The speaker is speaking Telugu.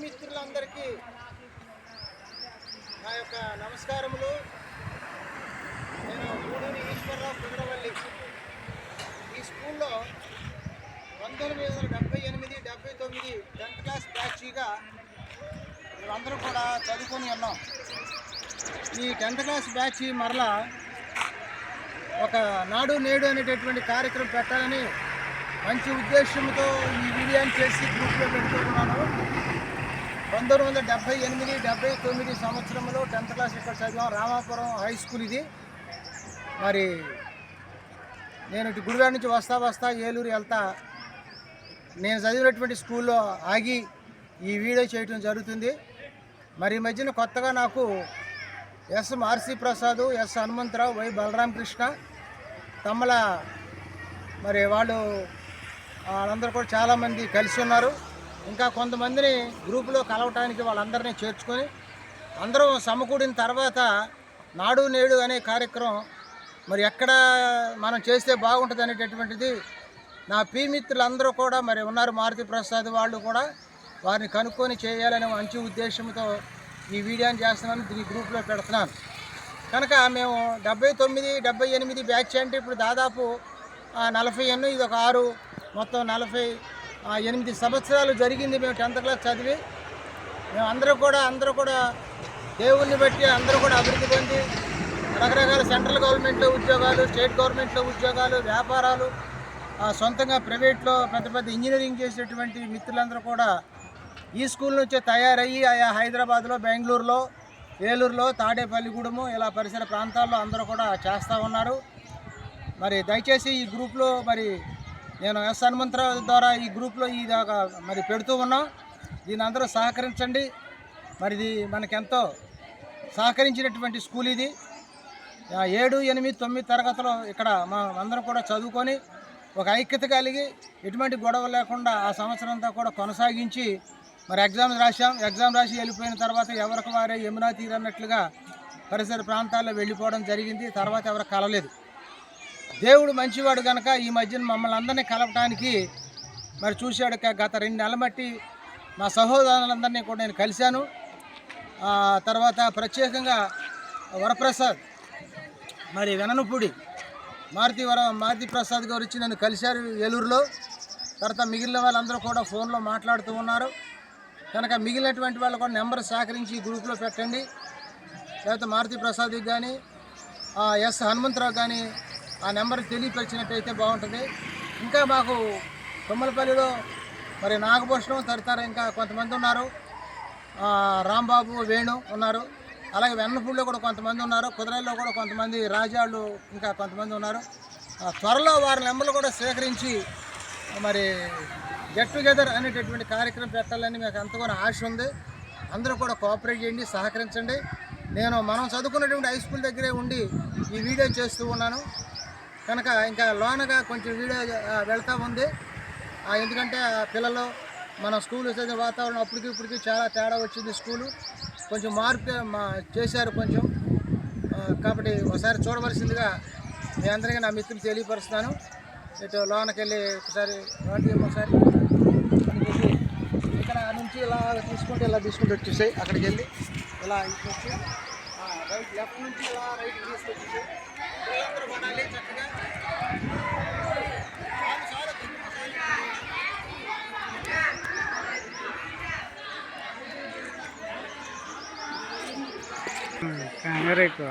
మిత్రులందరికీ నా యొక్క నమస్కారములు. నేను గూడూరి ఈశ్వరరావు కుండ్రవల్లి. ఈ స్కూల్లో 1978, 79 10th క్లాస్ బ్యాచ్గా మేమందరూ కూడా చదువుకొని ఉన్నాం. ఈ 10th క్లాస్ బ్యాచ్ మరలా ఒక నాడు నేడు అనేటటువంటి కార్యక్రమం పెట్టాలని మంచి ఉద్దేశంతో ఈ వీడియోని చేసి గ్రూప్లో పెట్టుకున్నాను. 1978, 79 సంవత్సరంలో 10th క్లాస్ ఇక్కడ చదివాం. రామాపురం హై స్కూల్ ఇది. మరి నేను ఇటు గుడివాడ నుంచి వస్తా ఏలూరు వెళ్తా నేను చదివినటువంటి స్కూల్లో ఆగి ఈ వీడియో చేయడం జరుగుతుంది. మరి ఈ మధ్యన కొత్తగా నాకు S Marsi Prasad, S Hanumantharao, Y Balaramakrishna, Tammala మరి వాళ్ళందరూ కూడా చాలామంది కలిసి ఉన్నారు. ఇంకా కొంతమందిని గ్రూపులో కలవటానికి వాళ్ళందరినీ చేర్చుకొని అందరూ సమకూడిన తర్వాత నాడు నేడు అనే కార్యక్రమం మరి ఎక్కడ మనం చేస్తే బాగుంటుంది అనేటటువంటిది నా మిత్రులందరూ కూడా మరి ఉన్నారు. మారుతి ప్రసాద్ వాళ్ళు కూడా వారిని కనుక్కొని చేయాలనే మంచి ఉద్దేశంతో ఈ వీడియోని చేస్తున్నాను, దీని గ్రూప్లో పెడుతున్నాను. కనుక మేము 79, 78 బ్యాచ్ అంటే ఇప్పుడు దాదాపు 40 ఎన్నో, ఇది ఒక 6, మొత్తం 48 సంవత్సరాలు జరిగింది మేము 10th క్లాస్ చదివి. మేము అందరూ కూడా దేవుణ్ణి బట్టి అందరూ కూడా అభివృద్ధి పొంది రకరకాల సెంట్రల్ గవర్నమెంట్లో ఉద్యోగాలు, స్టేట్ గవర్నమెంట్లో ఉద్యోగాలు, వ్యాపారాలు, సొంతంగా ప్రైవేట్లో పెద్ద ఇంజనీరింగ్ చేసేటువంటి మిత్రులందరూ కూడా ఈ స్కూల్ నుంచే తయారయ్యి ఆయా హైదరాబాద్లో, బెంగళూరులో, ఏలూరులో, తాడేపల్లిగూడెము ఇలా పరిసర ప్రాంతాల్లో అందరూ కూడా చేస్తూ ఉన్నారు. మరి దయచేసి ఈ గ్రూప్లో మరి నేను ఎస్ హనుమంతరావు ద్వారా ఈ గ్రూప్లో ఇదాకా మరి పెడుతూ ఉన్నాం. దీని అందరూ సహకరించండి. మరి ఇది మనకెంతో సహకరించినటువంటి స్కూల్ ఇది. 7, 8, 9 తరగతిలో ఇక్కడ అందరం కూడా చదువుకొని ఒక ఐక్యత కలిగి ఎటువంటి గొడవ లేకుండా ఆ సంవత్సరం అంతా కూడా కొనసాగించి మరి ఎగ్జామ్ రాసి వెళ్ళిపోయిన తర్వాత ఎవరికి వారే యమునా తీరన్నట్లుగా పరిసర ప్రాంతాల్లో వెళ్ళిపోవడం జరిగింది. తర్వాత ఎవరు కలలేదు. దేవుడు మంచివాడు కనుక ఈ మధ్యన మమ్మల్ని అందరినీ కలపడానికి మరి చూశాడు. గత 2 నెలల బట్టి మా సహోదరులందరినీ కూడా నేను కలిశాను. తర్వాత ప్రత్యేకంగా వరప్రసాద్ మరి వెననుపూడి మారుతి ప్రసాద్ గారు వచ్చి నన్ను కలిశారు ఏలూరులో. తర్వాత మిగిలిన వాళ్ళందరూ కూడా ఫోన్లో మాట్లాడుతూ ఉన్నారు. కనుక మిగిలినటువంటి వాళ్ళు కూడా నెంబర్ సహకరించి ఈ గ్రూప్లో పెట్టండి. లేకపోతే మారుతి ప్రసాద్కి కానీ ఎస్ హనుమంతరావు కానీ ఆ నెంబర్ తెలియపరిచినట్టయితే బాగుంటుంది. ఇంకా మాకు కొమ్మలపల్లిలో మరి నాగభూషణం తదితర ఇంకా కొంతమంది ఉన్నారు. రాంబాబు, వేణు ఉన్నారు. అలాగే వెన్నపూడిలో కూడా కొంతమంది ఉన్నారు. కుదరాయిలో కూడా కొంతమంది, రాజాళ్ళు ఇంకా కొంతమంది ఉన్నారు. త్వరలో వారి నెంబర్లు కూడా సేకరించి మరి గెట్ టుగెదర్ అనేటటువంటి కార్యక్రమం పెట్టాలని మీకు ఎంతగానో ఆశ ఉంది. అందరూ కూడా కోఆపరేట్ చేయండి, సహకరించండి. మనం చదువుకున్నటువంటి హై స్కూల్ దగ్గరే ఉండి ఈ వీడియో చేస్తూ ఉన్నాను. కనుక ఇంకా లోనగా కొంచెం వీడియో వెళ్తూ ఉంది. ఎందుకంటే పిల్లలు మన స్కూల్ చదివే వాతావరణం ఇప్పటికి చాలా తేడా వచ్చింది. స్కూలు కొంచెం మార్పు చేశారు కొంచెం. కాబట్టి ఒకసారి చూడవలసిందిగా మీ అందరికీ నా మిత్రులు తెలియపరుస్తున్నాను. ఇటు లోనకి వెళ్ళి ఒకసారి ఇక్కడ నుంచి ఇలా తీసుకుంటూ వచ్చేసాయి. అక్కడికి వెళ్ళి ఇలా ఇటు వచ్చి రైట్, లెఫ్ట్ నుంచి ఇలా రైట్ తీసుకొచ్చేసాయి. పిల్లలందరూ కొనాలి చక్కగా. కెమెరా ఎక్కువ